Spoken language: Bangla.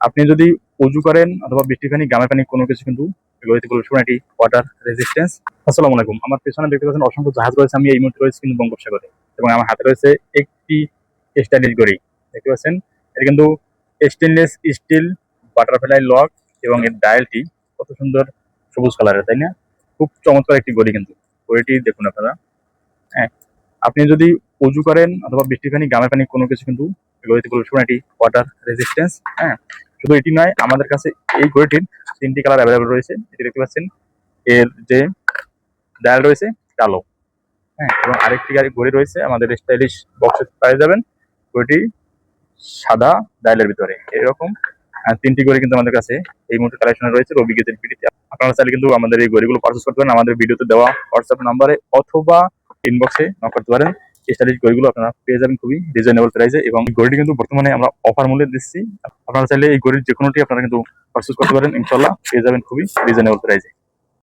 আপনি যদি উজু করেন অথবা বৃষ্টির পানি, গ্রামের পানি কোনো কিছু কিন্তু এগুলোতে বলবেন এটি ওয়াটার রেজিস্ট্যান্স। আসসালামু আলাইকুম। আমার পেছনে দেখতে পাচ্ছেন অসংখ্য জাহাজ রয়েছে। আমি এই মুহূর্তে রয়েছে কিন্তু বঙ্গোপসাগরে এবং আমার হাতে রয়েছে একটি স্টাইলিশ ঘড়ি। দেখতে পাচ্ছেন এটা কিন্তু স্টেনলেস স্টিল বাটারফ্লাই লক এবং এর ডায়ালটি কত সুন্দর সবুজ কালারের, তাই না? খুব চমৎকার একটি ঘড়ি কিন্তু। ঘড়িটি দেখুন আপনারা। হ্যাঁ, আপনি যদি উজু করেন অথবা বৃষ্টির পানি, গ্রামের পানি কোনো কিছু কিন্তু এগুলোতে বলবেন এটি ওয়াটার রেজিস্ট্যান্স। হ্যাঁ, শুধু এটি নয়, আমাদের কাছে এই ঘড়িটির 3টি কালার অ্যাভেলেবল রয়েছে। এটি দেখতে পাচ্ছেন, এর যে ডায়াল রয়েছে কালো। হ্যাঁ, এবং আরেকটি ঘড়ি রয়েছে আমাদের স্টাইলিশ বক্সে পেয়ে যাবেন, ঘড়িটি সাদা ডায়ালের ভিতরে। এরকম 3টি ঘড়ি কিন্তু আমাদের কাছে এই মুহূর্তে কালেকশনে রয়েছে রবি গেজের ভিডিওতে। আপনারা চাইলে কিন্তু আমাদের এই ঘড়িগুলো পারচেজ করতে পারেন আমাদের ভিডিওতে দেওয়া হোয়াটসঅ্যাপ নাম্বারে অথবা ইনবক্সে নক করতে পারেন। স্টাইলিশ ঘড়িগুলো আপনারা পেয়ে যাবেন খুবই রিজনেবল প্রাইসে এবং এই ঘড়িটি কিন্তু বর্তমানে আমরা অফার মূল্যে দিচ্ছি। আপনারা চাইলে এই ঘড়ির যে কোনোটি আপনারা কিন্তু পারচেজ করতে পারেন, ইনশাল্লাহ পেয়ে যাবেন খুবই রিজনেবল প্রাইসে।